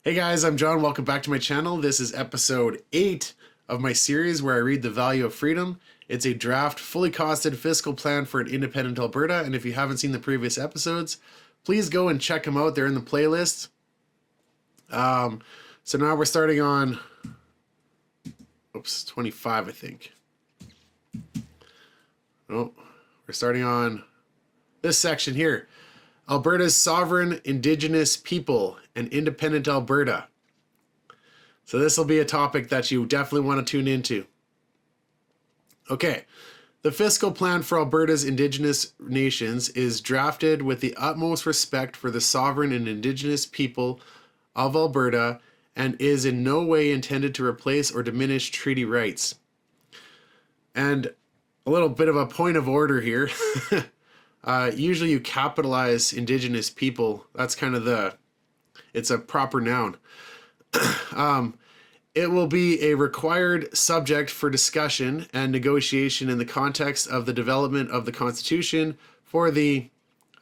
Hey guys, I'm John. Welcome back to my channel. This is episode 8 of my series where I read The Value of Freedom. It's a draft, fully costed fiscal plan for an independent Alberta, and if you haven't seen the previous episodes, please go and check them out. They're in the playlist. So now we're starting on, 25, I think. Oh, we're starting on this section here. Alberta's sovereign Indigenous people and independent Alberta. So this will be a topic that you definitely want to tune into. Okay, the fiscal plan for Alberta's Indigenous nations is drafted with the utmost respect for the sovereign and Indigenous people of Alberta and is in no way intended to replace or diminish treaty rights. And a little bit of a point of order here. Usually you capitalize Indigenous people. That's kind of it's a proper noun. It will be a required subject for discussion and negotiation in the context of the development of the Constitution for the,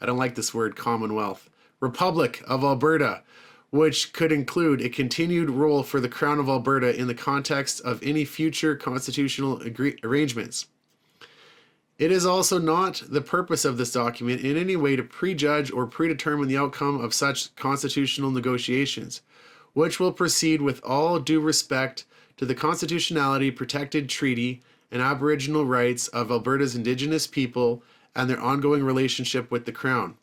I don't like this word, Commonwealth, Republic of Alberta, which could include a continued role for the Crown of Alberta in the context of any future constitutional arrangements. It is also not the purpose of this document in any way to prejudge or predetermine the outcome of such constitutional negotiations, which will proceed with all due respect to the constitutionality, protected treaty, and Aboriginal rights of Alberta's Indigenous people and their ongoing relationship with the Crown.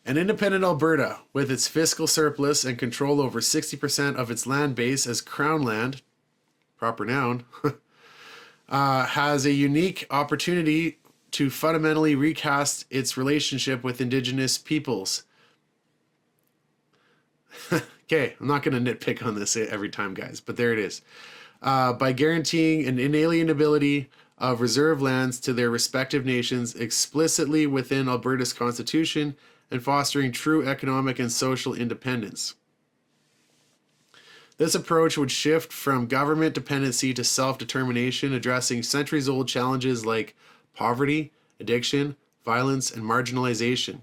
An independent Alberta, with its fiscal surplus and control over 60% of its land base as Crown land, proper noun, has a unique opportunity to fundamentally recast its relationship with Indigenous peoples. Okay, I'm not going to nitpick on this every time, guys, but there it is. By guaranteeing an inalienability of reserve lands to their respective nations explicitly within Alberta's Constitution and fostering true economic and social independence. This approach would shift from government dependency to self-determination, addressing centuries-old challenges like poverty, addiction, violence, and marginalization.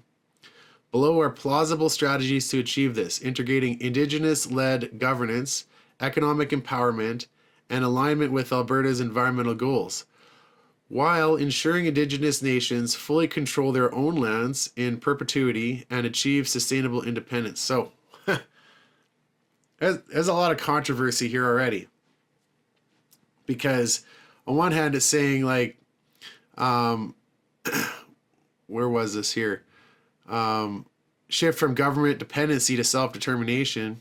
Below are plausible strategies to achieve this, integrating Indigenous-led governance, economic empowerment, and alignment with Alberta's environmental goals, while ensuring Indigenous nations fully control their own lands in perpetuity and achieve sustainable independence. So, there's a lot of controversy here already, because on one hand it's saying like, where was this here? Shift from government dependency to self-determination.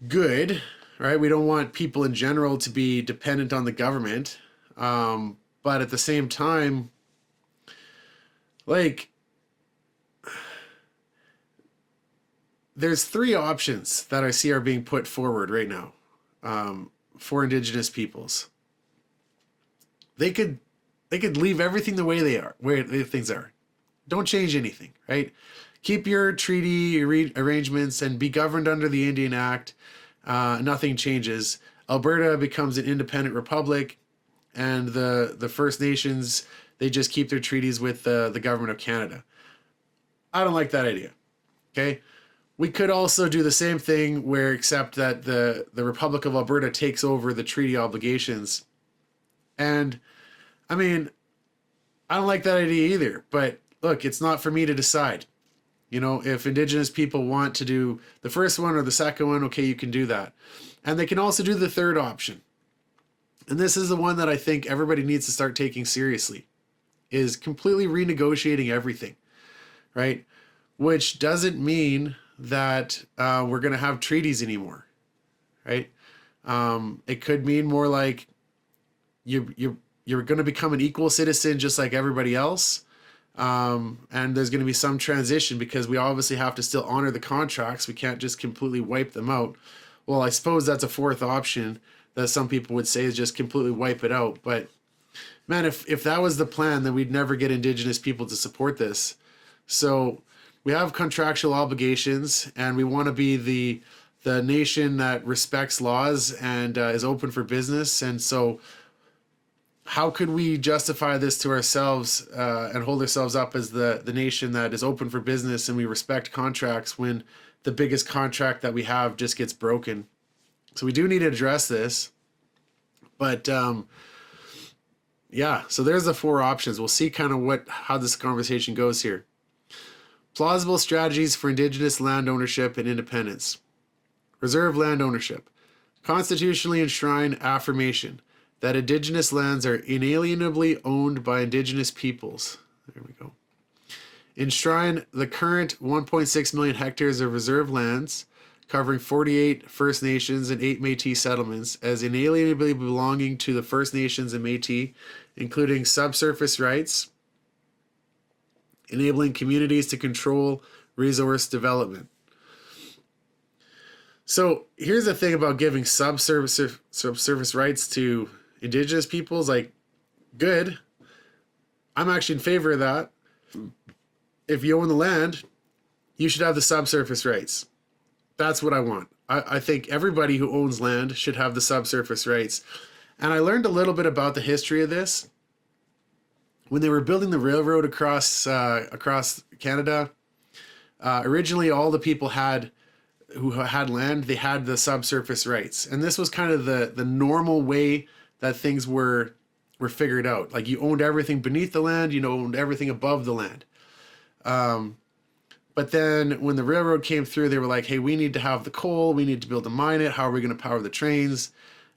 Good, right? We don't want people in general to be dependent on the government. But at the same time, like, there's three options that I see are being put forward right now for Indigenous peoples. They could leave everything the way they are, where things are. Don't change anything, right? Keep your treaty arrangements and be governed under the Indian Act. Nothing changes. Alberta becomes an independent republic, and the First Nations, they just keep their treaties with the government of Canada. I don't like that idea, okay? We could also do the same thing where, except that the Republic of Alberta takes over the treaty obligations. And, I mean, I don't like that idea either, but look, it's not for me to decide. You know, if Indigenous people want to do the first one or the second one, okay, you can do that. And they can also do the third option. And this is the one that I think everybody needs to start taking seriously, is completely renegotiating everything, right? Which doesn't mean that we're going to have treaties anymore, right? It could mean more like you're going to become an equal citizen just like everybody else. And there's going to be some transition because we obviously have to still honor the contracts. We can't just completely wipe them out. Well, I suppose that's a fourth option that some people would say is just completely wipe it out. But man, if that was the plan, then we'd never get Indigenous people to support this. So we have contractual obligations, and we want to be the nation that respects laws and is open for business. And so how could we justify this to ourselves and hold ourselves up as the nation that is open for business and we respect contracts when the biggest contract that we have just gets broken? So we do need to address this. But yeah, so there's the four options. We'll see kind of how this conversation goes here. Plausible strategies for Indigenous land ownership and independence. Reserve land ownership. Constitutionally enshrined affirmation that Indigenous lands are inalienably owned by Indigenous peoples. There we go. Enshrine the current 1.6 million hectares of reserve lands covering 48 First Nations and 8 Métis settlements as inalienably belonging to the First Nations and Métis, including subsurface rights, enabling communities to control resource development. So here's the thing about giving subsurface rights to Indigenous peoples, like, good. I'm actually in favor of that. If you own the land, you should have the subsurface rights. That's what I want. I think everybody who owns land should have the subsurface rights. And I learned a little bit about the history of this. When they were building the railroad across Canada, originally all the people who had land, they had the subsurface rights. And this was kind of the normal way that things were figured out. Like, you owned everything beneath the land, you owned everything above the land. But then when the railroad came through, they were like, hey, we need to have the coal, we need to build to mine it, how are we going to power the trains?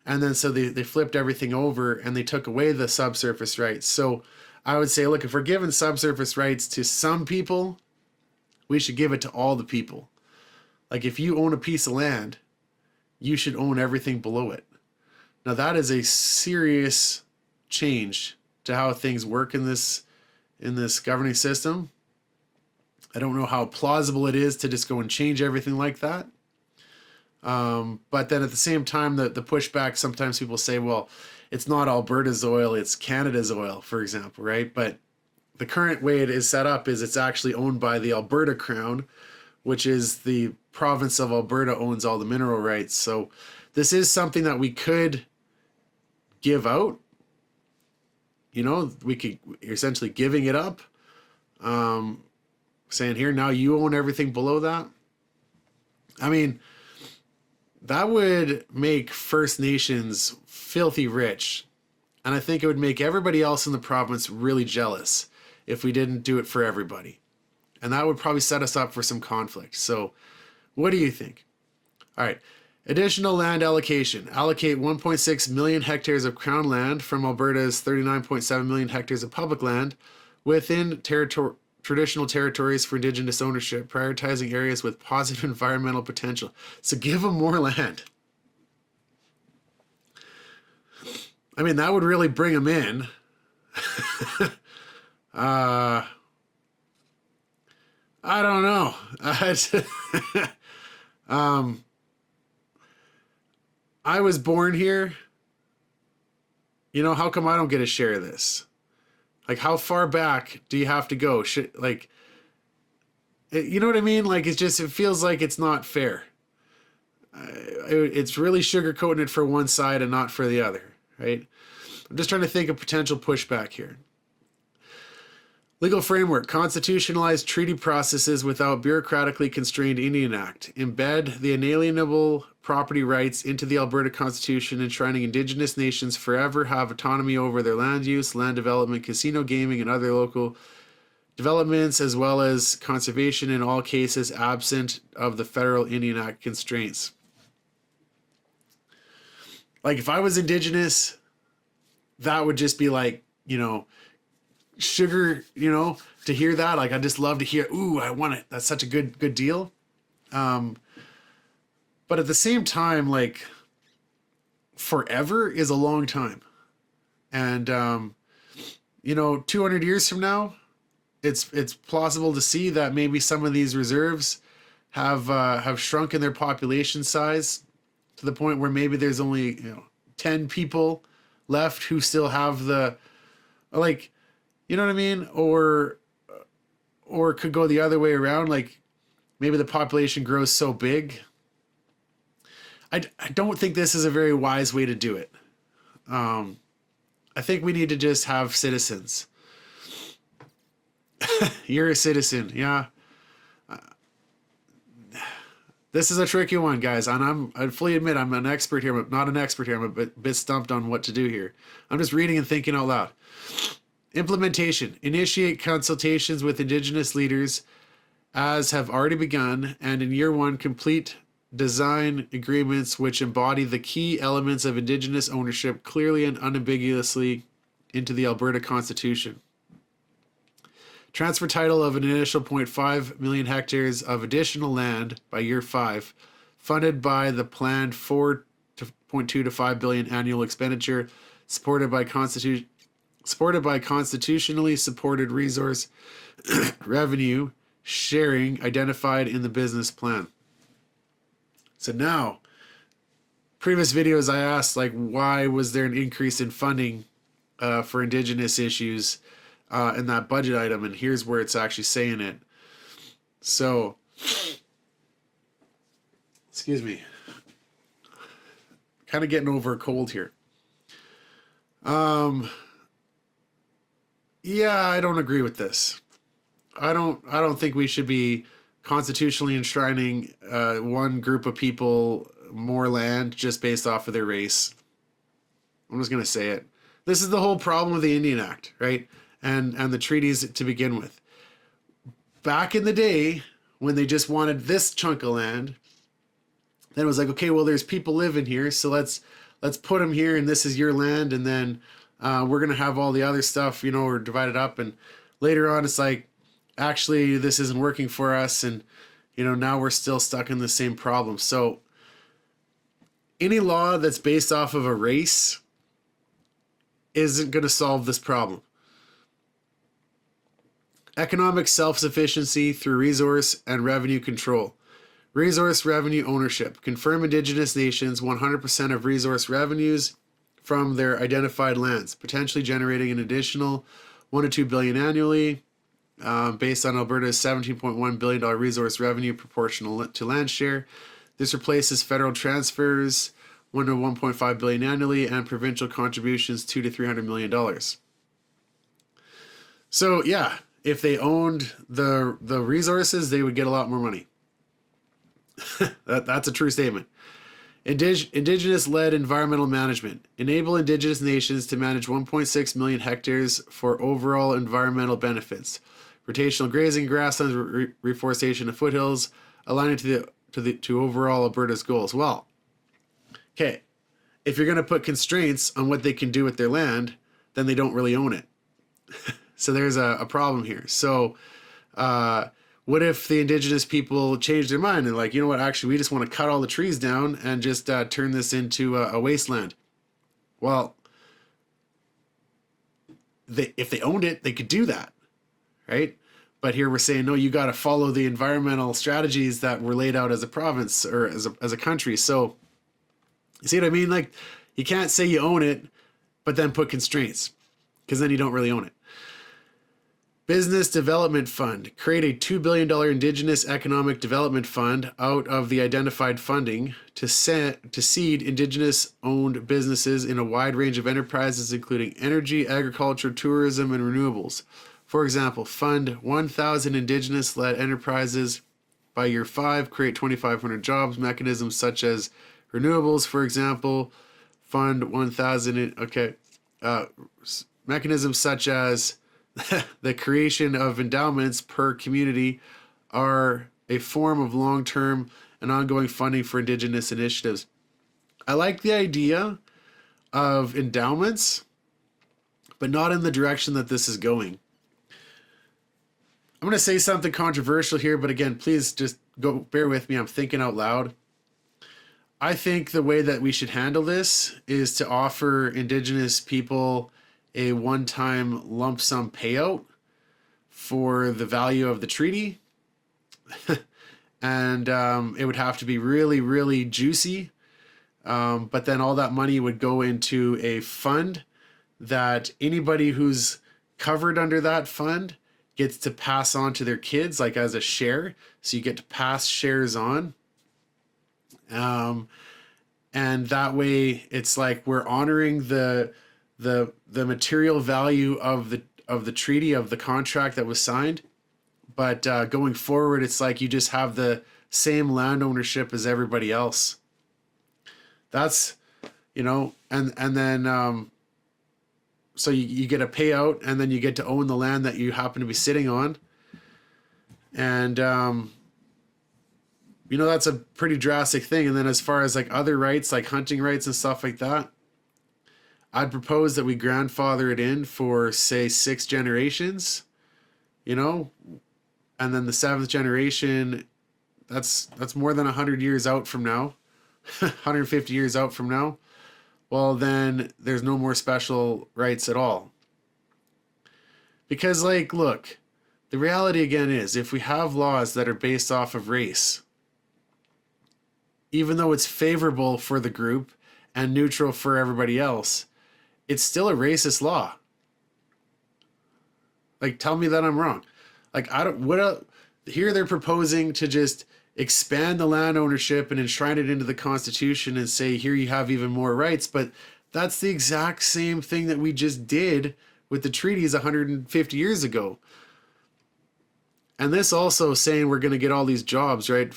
And then so they flipped everything over and they took away the subsurface rights. So I would say, look, if we're giving subsurface rights to some people, we should give it to all the people. Like, if you own a piece of land, you should own everything below it. Now, that is a serious change to how things work in this governing system. I don't know how plausible it is to just go and change everything like that. But then at the same time, the pushback, sometimes people say, well, it's not Alberta's oil, it's Canada's oil, for example, right? But the current way it is set up is it's actually owned by the Alberta Crown, which is the province of Alberta owns all the mineral rights. So this is something that we could give out. We could essentially giving it up. Saying here, now you own everything below that. I mean, that would make First Nations filthy rich. And I think it would make everybody else in the province really jealous if we didn't do it for everybody. And that would probably set us up for some conflict. So what do you think? All right. Additional land allocation. Allocate 1.6 million hectares of crown land from Alberta's 39.7 million hectares of public land within traditional territories for Indigenous ownership, prioritizing areas with positive environmental potential. So give them more land. I mean, that would really bring them in. I don't know. I was born here. How come I don't get a share of this? Like, how far back do you have to go? You know what I mean? Like, it feels like it's not fair. It's really sugarcoating it for one side and not for the other, right? I'm just trying to think of potential pushback here. Legal framework. Constitutionalize treaty processes without bureaucratically constrained Indian Act. Embed the inalienable property rights into the Alberta Constitution, enshrining Indigenous nations forever have autonomy over their land use, land development, casino gaming, and other local developments, as well as conservation in all cases absent of the Federal Indian Act constraints. Like, if I was Indigenous, that would just be like, sugar, to hear that. Like, I just love to hear, ooh, I want it. That's such a good deal. But at the same time, like, forever is a long time. And, 200 years from now, it's plausible to see that maybe some of these reserves have shrunk in their population size to the point where maybe there's only 10 people left who still have the, like, you know what I mean? Or it could go the other way around. Like, maybe the population grows so big. I don't think this is a very wise way to do it. I think we need to just have citizens. You're a citizen, yeah. This is a tricky one, guys, and I fully admit I'm an expert here, but not an expert here. I'm a bit stumped on what to do here. I'm just reading and thinking out loud. Implementation. Initiate consultations with Indigenous leaders as have already begun, and in year one, complete design agreements which embody the key elements of Indigenous ownership clearly and unambiguously into the Alberta Constitution. Transfer title of an initial 0.5 million hectares of additional land by year 5, funded by the planned 4.2 to 5 billion annual expenditure, supported by constitutionally supported resource revenue sharing identified in the business plan. So now, previous videos I asked, like, why was there an increase in funding for Indigenous issues in that budget item, and here's where it's actually saying it. So, excuse me, kind of getting over a cold here. Yeah, I don't agree with this. I don't think we should be constitutionally enshrining one group of people more land just based off of their race. I'm just gonna say it. This is the whole problem with the Indian Act, right? And the treaties to begin with. Back in the day, when they just wanted this chunk of land, then it was like, okay, well, there's people living here, so let's put them here, and this is your land, and then we're gonna have all the other stuff, you know, or divide it up. And later on, it's like, actually, this isn't working for us, and you know, now we're still stuck in the same problem. So, any law that's based off of a race isn't going to solve this problem. Economic self-sufficiency through resource and revenue control. Resource revenue ownership. Confirm Indigenous nations 100% of resource revenues from their identified lands, potentially generating an additional 1 to 2 billion annually, based on Alberta's $17.1 billion resource revenue proportional to land share. This replaces federal transfers 1 to 1.5 billion annually and provincial contributions $200 to $300 million. So yeah, if they owned the resources, they would get a lot more money. That's a true statement. Indigenous-led environmental management. Enable Indigenous nations to manage 1.6 million hectares for overall environmental benefits. Rotational grazing, grasslands, reforestation of foothills, aligning to overall Alberta's goals. Well, okay, if you're going to put constraints on what they can do with their land, then they don't really own it. So there's a problem here. So what if the Indigenous people change their mind and like, you know what, actually, we just want to cut all the trees down and just turn this into a wasteland? Well, if they owned it, they could do that, right? But here we're saying, no, you got to follow the environmental strategies that were laid out as a province or as a country. So you see what I mean? Like, you can't say you own it, but then put constraints, because then you don't really own it. Business Development Fund. Create a $2 billion Indigenous Economic Development Fund out of the identified funding to seed Indigenous-owned businesses in a wide range of enterprises, including energy, agriculture, tourism, and renewables. For example, fund 1,000 Indigenous-led enterprises by year 5, create 2,500 jobs, mechanisms such as renewables, for example, fund 1,000, mechanisms such as the creation of endowments per community are a form of long-term and ongoing funding for Indigenous initiatives. I like the idea of endowments, but not in the direction that this is going. I'm going to say something controversial here, but again, please just bear with me. I'm thinking out loud. I think the way that we should handle this is to offer Indigenous people a one-time lump sum payout for the value of the treaty. And it would have to be really, really juicy. But then all that money would go into a fund that anybody who's covered under that fund gets to pass on to their kids, like as a share. So you get to pass shares on. And that way it's like we're honoring the the material value of the treaty, of the contract that was signed. But going forward, it's like you just have the same land ownership as everybody else. That's, and then so you get a payout, and then you get to own the land that you happen to be sitting on. And that's a pretty drastic thing. And then as far as like other rights, like hunting rights and stuff like that, I'd propose that we grandfather it in for, say, 6 generations, and then the 7th generation, that's more than 100 years out from now, 150 years out from now. Well, then there's no more special rights at all. Because, like, look, the reality again is, if we have laws that are based off of race, even though it's favorable for the group and neutral for everybody else, it's still a racist law. Like, tell me that I'm wrong. Like, here they're proposing to just expand the land ownership and enshrine it into the Constitution and say, here you have even more rights. But that's the exact same thing that we just did with the treaties 150 years ago. And this also saying we're going to get all these jobs, right?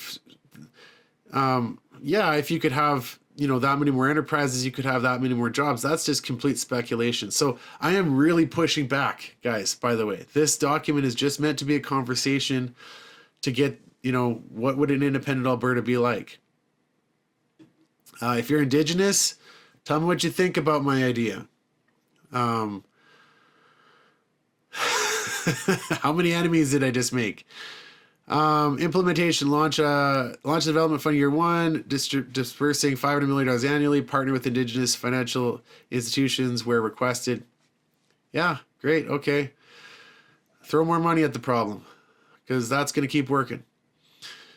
Yeah, if you could have, that many more enterprises, you could have that many more jobs. That's just complete speculation. So I am really pushing back, guys, by the way. This document is just meant to be a conversation to get, what would an independent Alberta be like? If you're Indigenous, tell me what you think about my idea. How many enemies did I just make? Implementation, launch development fund year 1, dispersing $500 million annually, partner with Indigenous financial institutions where requested. Yeah, great. Okay. Throw more money at the problem, because that's going to keep working.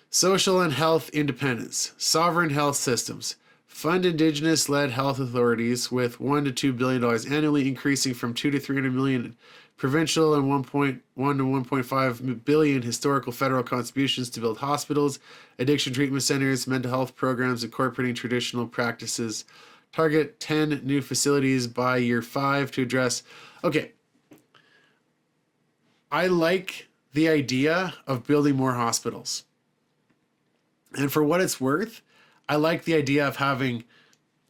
Social and health independence, sovereign health systems, fund Indigenous-led health authorities with $1 to $2 billion annually, increasing from 2 to 300 million provincial and 1.1 to 1.5 billion historical federal contributions to build hospitals, addiction treatment centers, mental health programs incorporating traditional practices. Target 10 new facilities by year 5 to address. Okay. I like the idea of building more hospitals. And for what it's worth, I like the idea of having,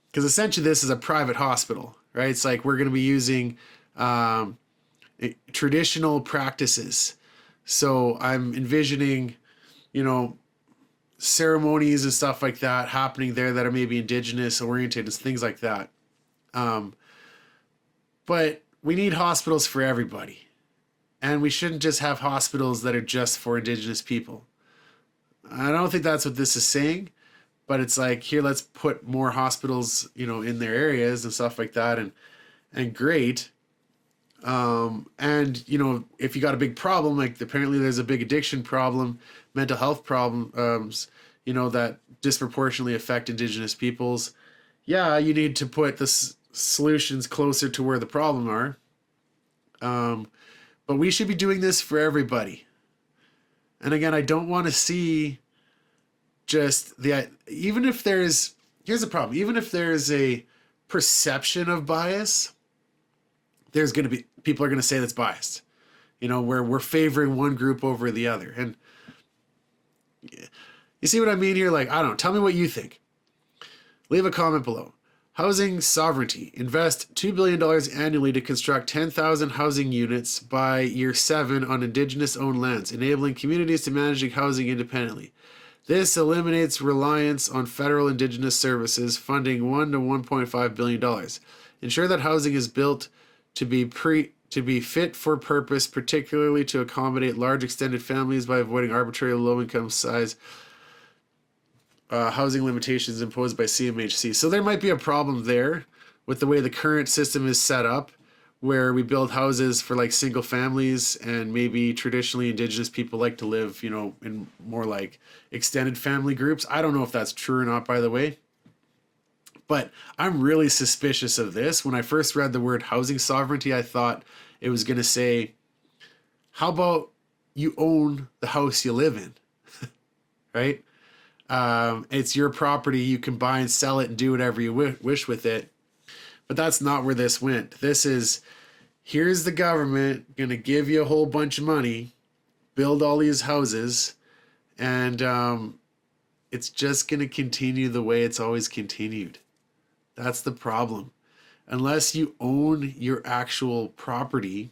because essentially this is a private hospital, right? It's like we're going to be using traditional practices. So I'm envisioning, ceremonies and stuff like that happening there that are maybe Indigenous oriented and things like that. But we need hospitals for everybody. And we shouldn't just have hospitals that are just for Indigenous people. I don't think that's what this is saying, but it's like, here, let's put more hospitals, in their areas and stuff like that. And great. And if you got a big problem, like apparently there's a big addiction problem, mental health problems, that disproportionately affect Indigenous peoples. Yeah, you need to put the solutions closer to where the problem are. But we should be doing this for everybody. And again, I don't want to see just even if here's the problem, even if there's a perception of bias, there's going to be, people are going to say that's biased, where we're favoring one group over the other. And you see what I mean here? Like, I don't know, tell me what you think. Leave a comment below. Housing sovereignty. Invest $2 billion annually to construct 10,000 housing units by year 7 on Indigenous-owned lands, enabling communities to manage housing independently. This eliminates reliance on federal Indigenous services, funding $1 to $1.5 billion. Ensure that housing is built to be fit for purpose, particularly to accommodate large extended families by avoiding arbitrary low-income size housing limitations imposed by CMHC. So there might be a problem there with the way the current system is set up, where we build houses for like single families, and maybe traditionally Indigenous people like to live, in more like extended family groups. I don't know if that's true or not, by the way. But I'm really suspicious of this. When I first read the word housing sovereignty, I thought it was going to say, how about you own the house you live in, right? It's your property. You can buy and sell it and do whatever you wish with it. But that's not where this went. This is, here's the government going to give you a whole bunch of money, build all these houses, and it's just going to continue the way it's always continued. That's the problem. Unless you own your actual property,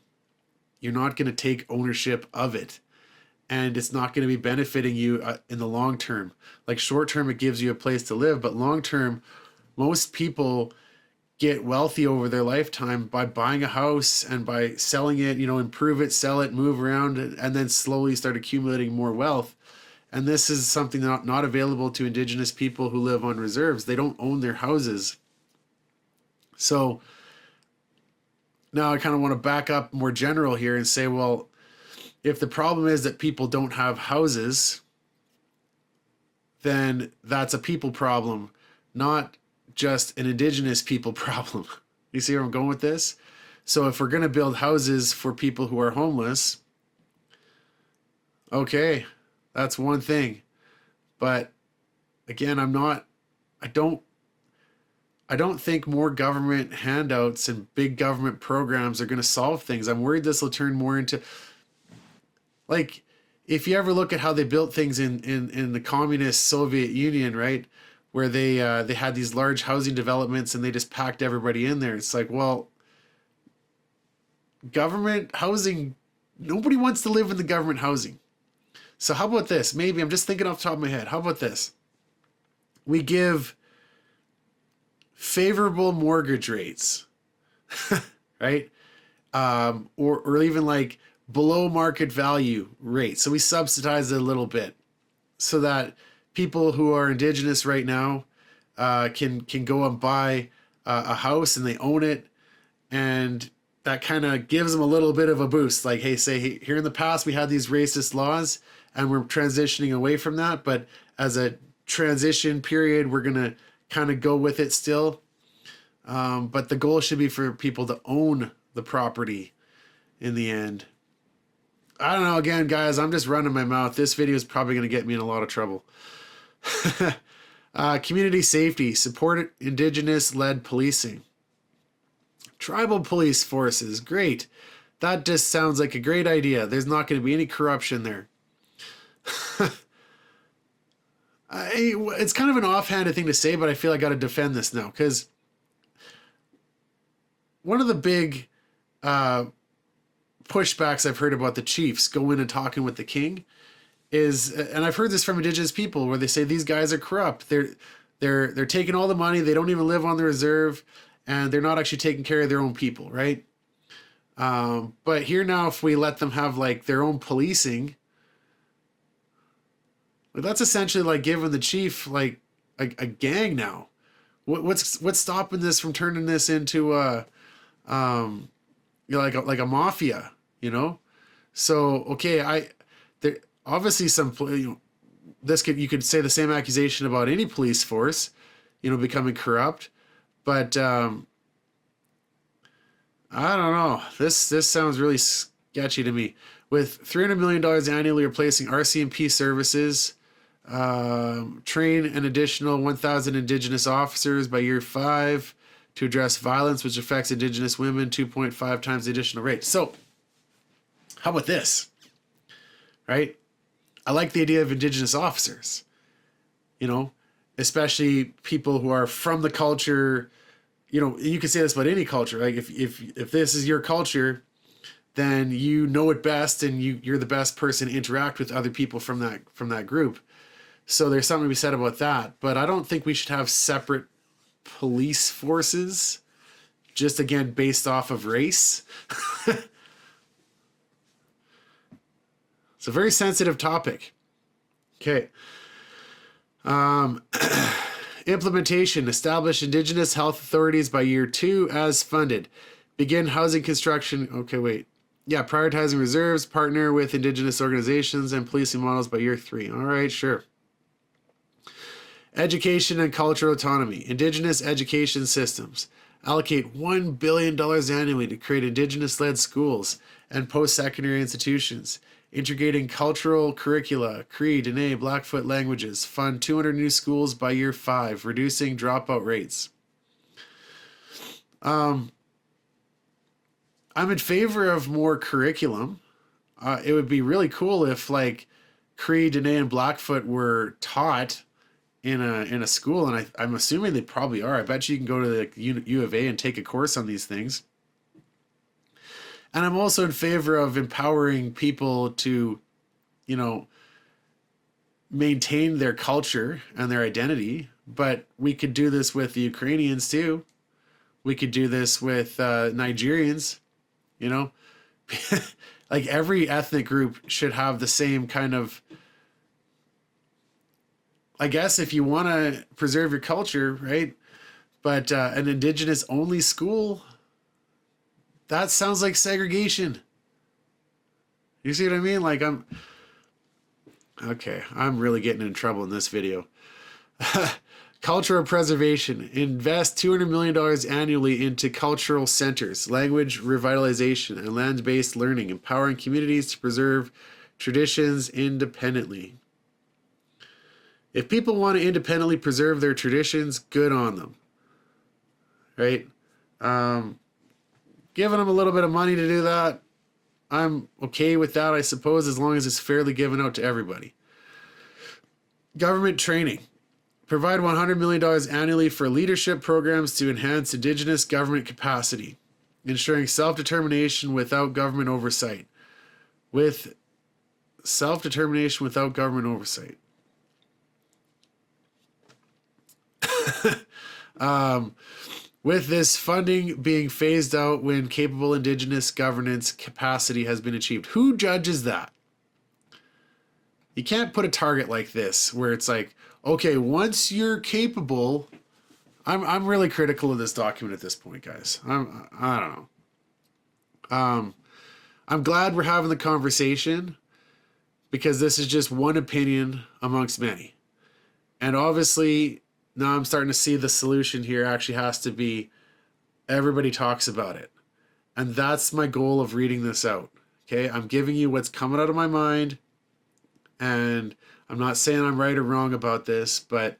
you're not going to take ownership of it. And it's not going to be benefiting you in the long term. Like short term, it gives you a place to live, but long term, most people get wealthy over their lifetime by buying a house and by selling it, improve it, sell it, move around, and then slowly start accumulating more wealth. And this is something not available to Indigenous people who live on reserves. They don't own their houses. So now I kind of want to back up more general here and say, well, if the problem is that people don't have houses, then that's a people problem, not just an Indigenous people problem. You see where I'm going with this? So if we're going to build houses for people who are homeless, okay, that's one thing. But again, I don't think more government handouts and big government programs are going to solve things. I'm worried this will turn more into, like, if you ever look at how they built things in the communist Soviet Union, right, where they had these large housing developments and they just packed everybody in there. It's like, well, government housing, nobody wants to live in the government housing. So how about this? Maybe, I'm just thinking off the top of my head. How about this? We give favorable mortgage rates, right? Or even like below market value rates. So we subsidize it a little bit so that people who are Indigenous right now can go and buy a house and they own it, and that kind of gives them a little bit of a boost. Like, hey, here in the past we had these racist laws and we're transitioning away from that, but as a transition period, we're gonna kind of go with it still. But the goal should be for people to own the property in the end. I don't know. Again, guys, I'm just running my mouth. This video is probably going to get me in a lot of trouble. Community safety, support Indigenous-led policing. Tribal police forces, great. That just sounds like a great idea. There's not going to be any corruption there. It's kind of an offhanded thing to say, but I feel I got to defend this now, because one of the big pushbacks I've heard about the chiefs going and talking with the king is, and I've heard this from Indigenous people, where they say these guys are corrupt. They're taking all the money. They don't even live on the reserve, and they're not actually taking care of their own people, right? But here now, if we let them have like their own policing, like that's essentially like giving the chief like a gang now. What's stopping this from turning this into like a mafia, So okay, there obviously some, you could say the same accusation about any police force, becoming corrupt, but I don't know. This sounds really sketchy to me. With $300 million annually replacing RCMP services, train an additional 1,000 Indigenous officers by year 5 to address violence which affects Indigenous women, 2.5 times the additional rate. So, how about this? Right? I like the idea of Indigenous officers, especially people who are from the culture. You can say this about any culture. Like if this is your culture, then you know it best, and you're the best person to interact with other people from that group. So there's something to be said about that. But I don't think we should have separate police forces, just again based off of race. It's a very sensitive topic. Okay. Implementation. Establish Indigenous health authorities by year 2 as funded. Begin housing construction. Okay, wait. Yeah, prioritizing reserves. Partner with Indigenous organizations and policing models by year 3. All right, sure. Education and cultural autonomy. Indigenous education systems. Allocate $1 billion annually to create Indigenous-led schools and post-secondary institutions. Integrating cultural curricula, Cree, Dene, Blackfoot languages. Fund 200 new schools by year 5, reducing dropout rates. I'm in favor of more curriculum. It would be really cool if like Cree, Dene, and Blackfoot were taught in a school, and I'm assuming they probably are. I bet you can go to the U of A and take a course on these things. And I'm also in favor of empowering people to, you know, maintain their culture and their identity. But we could do this with the Ukrainians too. We could do this with Nigerians, you know. Like every ethnic group should have the same kind of, I guess, if you want to preserve your culture, right? But an Indigenous only school, that sounds like segregation. You see what I mean? Like I'm really getting in trouble in this video. Cultural preservation. Invest $200 million annually into cultural centers, language revitalization, and land-based learning, empowering communities to preserve traditions independently. If people want to independently preserve their traditions, good on them. Right? Giving them a little bit of money to do that, I'm okay with that, I suppose, as long as it's fairly given out to everybody. Government training. Provide $100 million annually for leadership programs to enhance Indigenous government capacity, ensuring self-determination without government oversight. With self-determination without government oversight. With this funding being phased out when capable Indigenous governance capacity has been achieved. Who judges that? You can't put a target like this where it's like, okay, once you're capable, I'm really critical of this document at this point, guys. I don't know. I'm glad we're having the conversation because this is just one opinion amongst many. And obviously, now I'm starting to see the solution here actually has to be everybody talks about it. And that's my goal of reading this out. Okay, I'm giving you what's coming out of my mind. And I'm not saying I'm right or wrong about this, but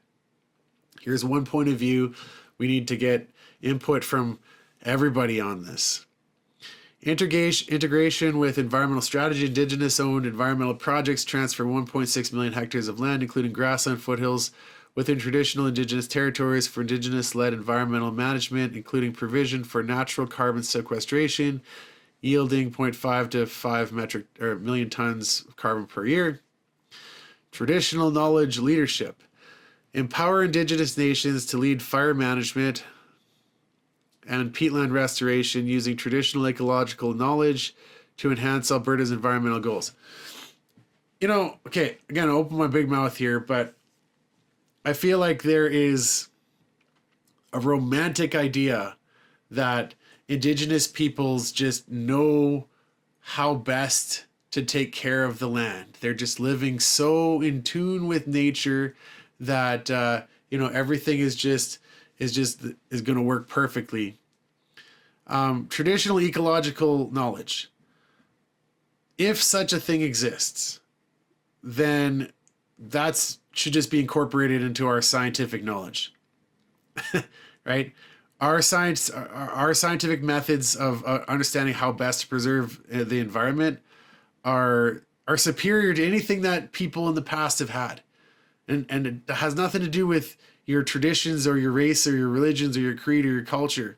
here's one point of view. We need to get input from everybody on this. Integration with environmental strategy. Indigenous-owned environmental projects transfer 1.6 million hectares of land, including grassland foothills, within traditional Indigenous territories for Indigenous-led environmental management, including provision for natural carbon sequestration, yielding 0.5 to 5 million tons of carbon per year. Traditional knowledge leadership. Empower Indigenous nations to lead fire management and peatland restoration using traditional ecological knowledge to enhance Alberta's environmental goals. You know, okay, again, I'll open my big mouth here, but I feel like there is a romantic idea that Indigenous peoples just know how best to take care of the land. They're just living so in tune with nature that everything is going to work perfectly. Traditional ecological knowledge. If such a thing exists, then that should just be incorporated into our scientific knowledge, right? Our scientific methods of understanding how best to preserve the environment are superior to anything that people in the past have had. And it has nothing to do with your traditions or your race or your religions or your creed or your culture.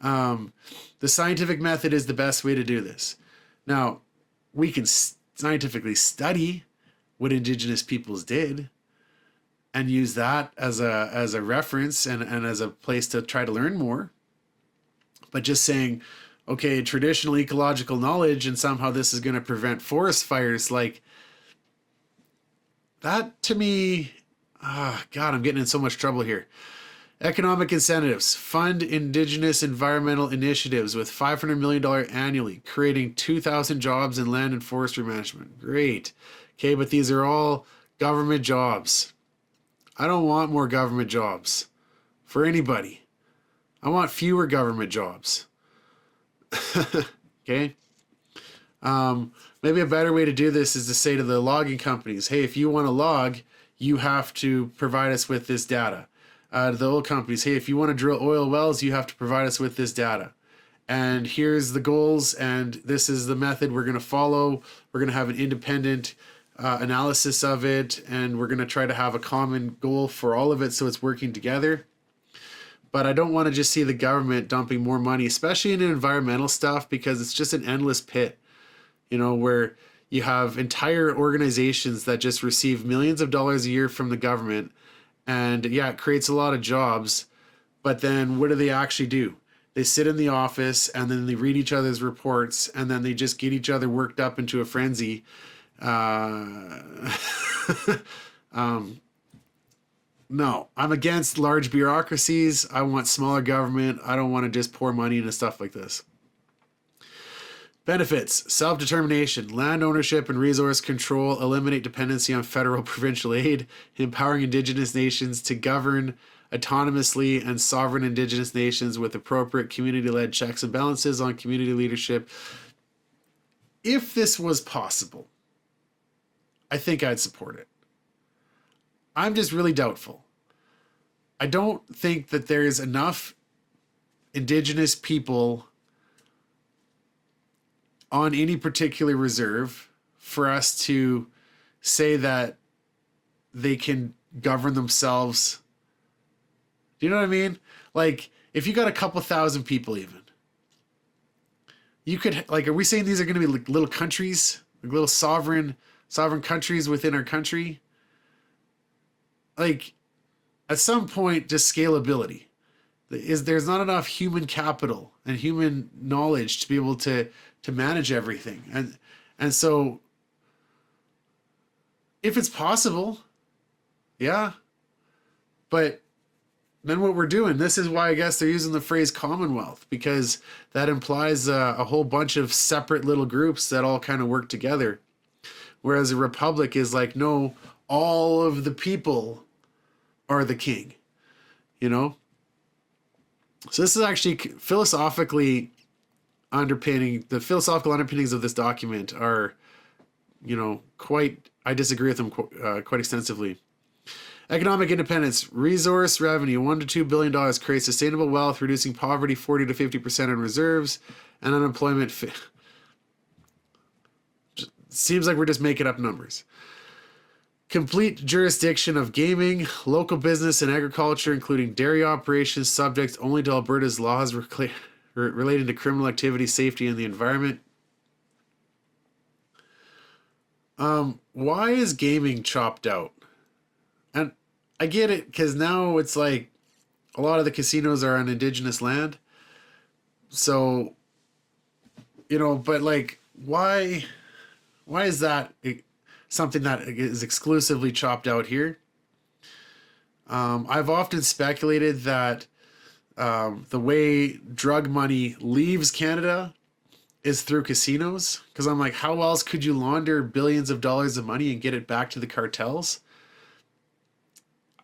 The scientific method is the best way to do this. Now, we can scientifically study what Indigenous peoples did and use that as a reference and as a place to try to learn more. But just saying, okay, traditional ecological knowledge and somehow this is going to prevent forest fires, like that to me, God, I'm getting in so much trouble here. Economic incentives. Fund Indigenous environmental initiatives with $500 million annually, creating 2,000 jobs in land and forestry management. Great. Okay, but these are all government jobs. I don't want more government jobs for anybody. I want fewer government jobs. Okay? Maybe a better way to do this is to say to the logging companies, hey, if you want to log, you have to provide us with this data. to the oil companies, hey, if you want to drill oil wells, you have to provide us with this data. And here's the goals, and this is the method we're going to follow. We're going to have an independent analysis of it, and we're going to try to have a common goal for all of it so it's working together. But I don't want to just see the government dumping more money, especially in environmental stuff, because it's just an endless pit, where you have entire organizations that just receive millions of dollars a year from the government. And yeah, it creates a lot of jobs. But then what do they actually do? They sit in the office and then they read each other's reports and then they just get each other worked up into a frenzy. No, I'm against large bureaucracies. I want smaller government. I don't want to just pour money into stuff like this. Benefits: self-determination, land ownership and resource control, eliminate dependency on federal provincial aid, empowering Indigenous nations to govern autonomously, and sovereign Indigenous nations with appropriate community-led checks and balances on community leadership. If this was possible, I think I'd support it. I'm just really doubtful. I don't think that there's enough Indigenous people on any particular reserve for us to say that they can govern themselves. Do you know what I mean? Like, if you got a couple thousand people even, you could, like, are we saying these are going to be like little countries, like little sovereign countries within our country? Like, at some point, just scalability. There's not enough human capital and human knowledge to be able to manage everything. And so if it's possible, yeah. But then what we're doing, this is why I guess they're using the phrase Commonwealth, because that implies a whole bunch of separate little groups that all kind of work together. Whereas a republic is like, no, all of the people are the king, So this is actually philosophically the philosophical underpinnings of this document are, I disagree with them quite extensively. Economic independence, resource revenue, $1 to $2 billion, creates sustainable wealth, reducing poverty 40 to 50% on reserves, and unemployment. Seems like we're just making up numbers. Complete jurisdiction of gaming, local business and agriculture, including dairy operations, subject only to Alberta's laws relating to criminal activity, safety, and the environment. Why is gaming chopped out? And I get it, because now it's like a lot of the casinos are on Indigenous land. So, but like, why is that something that is exclusively chopped out here? I've often speculated that the way drug money leaves Canada is through casinos, because I'm like, how else could you launder billions of dollars of money and get it back to the cartels?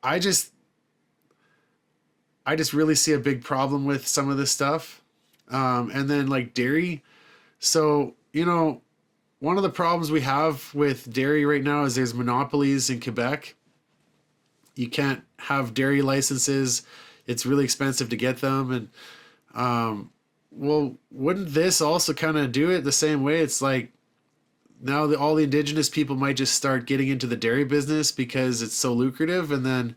I just really see a big problem with some of this stuff. And then like dairy. So, one of the problems we have with dairy right now is there's monopolies in Quebec. You can't have dairy licenses. It's really expensive to get them. And, well, wouldn't this also kind of do it the same way? It's like now all the Indigenous people might just start getting into the dairy business because it's so lucrative, and then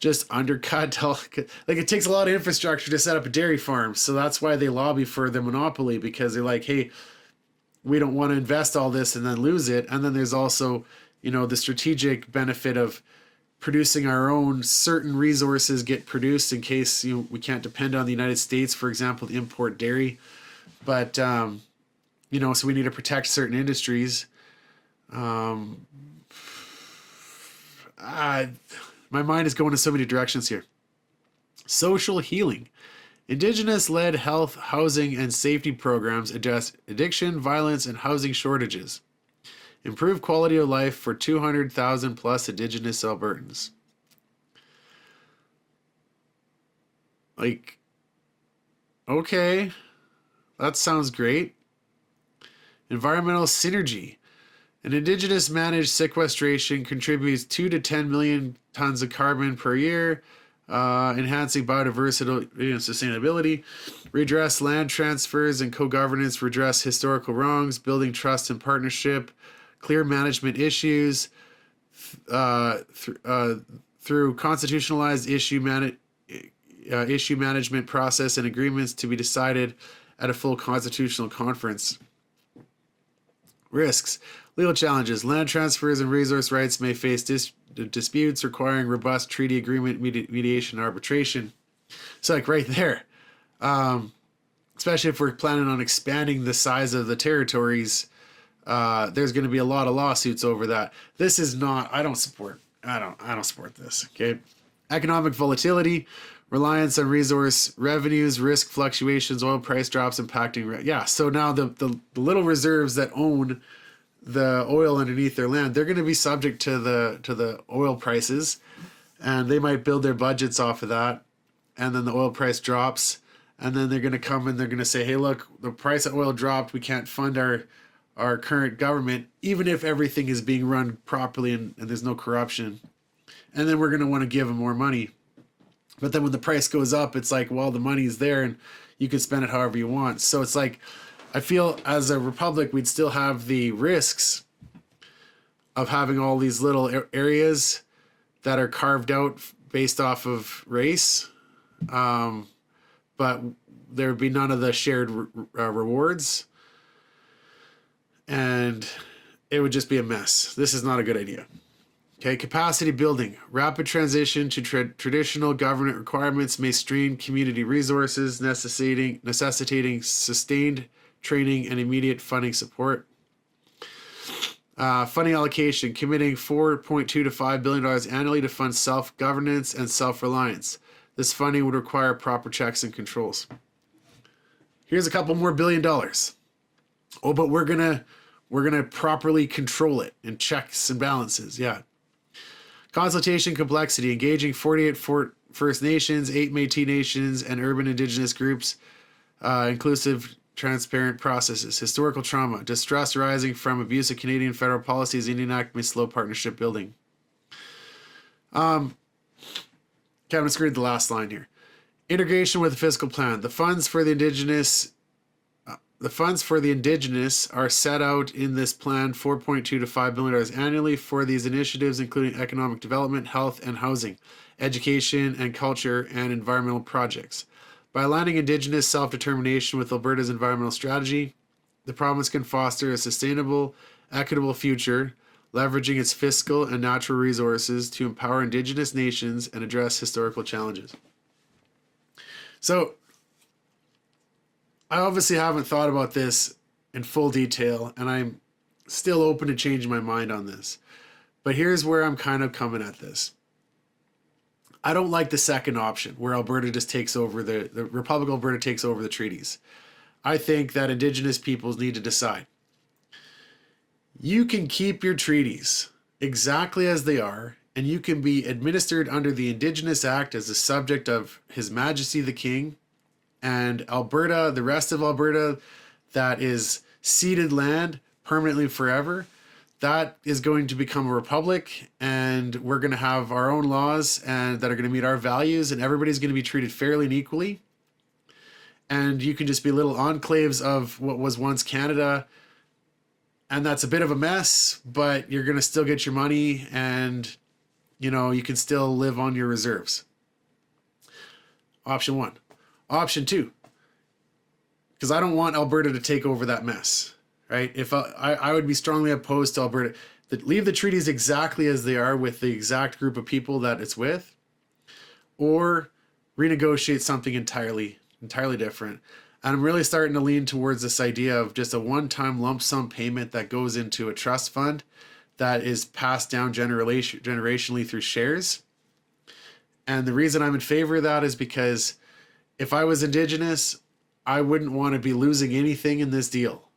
just undercut like it takes a lot of infrastructure to set up a dairy farm. So that's why they lobby for the monopoly, because they're like, hey, we don't want to invest all this and then lose it. And then there's also, the strategic benefit of producing our own. Certain resources get produced in case we can't depend on the United States, for example, to import dairy. But, so we need to protect certain industries. My mind is going in so many directions here. Social healing. Indigenous-led health, housing, and safety programs address addiction, violence, and housing shortages. Improve quality of life for 200,000 plus Indigenous Albertans. Like, okay, that sounds great. Environmental synergy. An Indigenous-managed sequestration contributes 2 to 10 million tons of carbon per year, enhancing biodiversity and sustainability, redress land transfers and co-governance, redress historical wrongs, building trust and partnership, clear management issues, through constitutionalized issue management process and agreements to be decided at a full constitutional conference. Risks. Legal challenges. Land transfers and resource rights may face disputes requiring robust treaty agreement, mediation, and arbitration. So like right there, especially if we're planning on expanding the size of the territories, there's going to be a lot of lawsuits over that. This is not, I don't support this. Okay. Economic volatility, reliance on resource revenues, risk fluctuations, oil price drops impacting. Yeah. So now the little reserves that own the oil underneath their land, they're going to be subject to the oil prices, and they might build their budgets off of that. And then the oil price drops, and then they're going to come and they're going to say, hey, look, the price of oil dropped. We can't fund our current government, even if everything is being run properly and there's no corruption. And then we're going to want to give them more money. But then when the price goes up, it's like, well, the money's there and you can spend it however you want. So it's like, I feel as a republic, we'd still have the risks of having all these little areas that are carved out based off of race. But there would be none of the shared rewards. And it would just be a mess. This is not a good idea. Okay, capacity building. Rapid transition to traditional government requirements may strain community resources, necessitating sustained training and immediate funding support. Funding allocation. Committing $4.2 to $5 billion annually to fund self-governance and self-reliance. This funding would require proper checks and controls. Here's a couple more $1 billion. Oh, but we're gonna properly control it and checks and balances. Yeah. Consultation complexity, engaging 48 First Nations, 8 Métis Nations, and urban Indigenous groups, inclusive, transparent processes. Historical trauma, distress arising from abuse of Canadian federal policies. Indian Act may slow partnership building. Okay, I'm gonna screw the last line here. Integration with the fiscal plan. The funds for the Indigenous are set out in this plan, $4.2 to $5 billion annually for these initiatives, including economic development, health and housing, education and culture, and environmental projects. By aligning Indigenous self-determination with Alberta's environmental strategy, the province can foster a sustainable, equitable future, leveraging its fiscal and natural resources to empower Indigenous nations and address historical challenges. So, I obviously haven't thought about this in full detail, and I'm still open to changing my mind on this. But here's where I'm kind of coming at this. I don't like the second option, where Alberta just takes over the Republic of Alberta takes over the treaties. I think that Indigenous peoples need to decide. You can keep your treaties exactly as they are, and you can be administered under the Indigenous Act as a subject of His Majesty the King. And Alberta, the rest of Alberta, that is ceded land permanently forever, that is going to become a republic, and we're going to have our own laws and that are going to meet our values, and everybody's going to be treated fairly and equally. And you can just be little enclaves of what was once Canada, and that's a bit of a mess, but you're going to still get your money, and you can still live on your reserves. Option 1. Option 2, because I don't want Alberta to take over that mess, right? If I would be strongly opposed to Alberta, leave the treaties exactly as they are with the exact group of people that it's with, or renegotiate something entirely different. And I'm really starting to lean towards this idea of just a one-time lump sum payment that goes into a trust fund that is passed down generationally through shares. And the reason I'm in favor of that is because if I was Indigenous, I wouldn't want to be losing anything in this deal.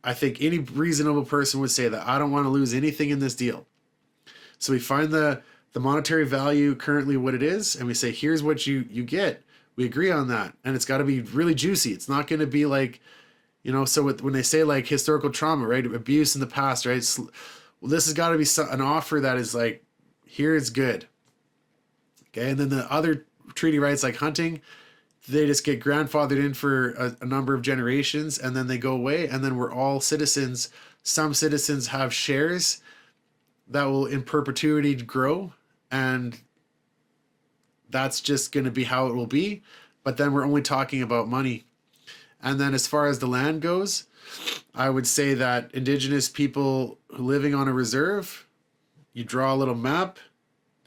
I think any reasonable person would say that. I don't want to lose anything in this deal. So we find the monetary value currently what it is, and we say, here's what you get. We agree on that. And it's got to be really juicy. It's not going to be like, so when they say like historical trauma, right? Abuse in the past, right? Well, this has got to be an offer that is like, here it's good. Okay, and then the other treaty rights like hunting, they just get grandfathered in for a number of generations and then they go away, and then we're all citizens. Some citizens have shares that will in perpetuity grow, and that's just going to be how it will be. But then we're only talking about money. And then as far as the land goes, I would say that Indigenous people living on a reserve, you draw a little map,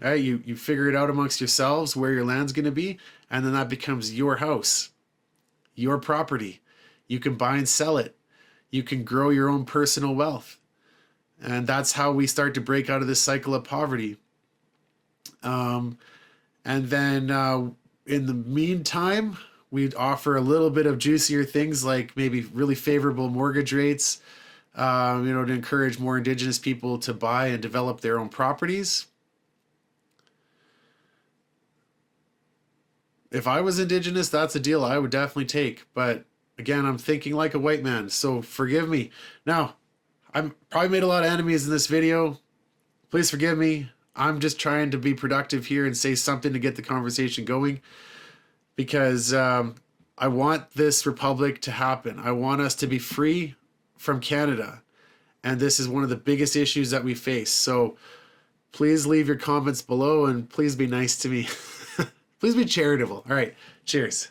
right? You figure it out amongst yourselves where your land's going to be, and then that becomes your house, your property. You can buy and sell it. You can grow your own personal wealth. And that's how we start to break out of this cycle of poverty. And then in the meantime, we'd offer a little bit of juicier things like maybe really favorable mortgage rates, to encourage more Indigenous people to buy and develop their own properties. If I was Indigenous, that's a deal I would definitely take. But again, I'm thinking like a white man, so forgive me. Now, I've probably made a lot of enemies in this video. Please forgive me. I'm just trying to be productive here and say something to get the conversation going, because I want this republic to happen. I want us to be free from Canada. And this is one of the biggest issues that we face. So please leave your comments below and please be nice to me. Please be charitable. All right. Cheers.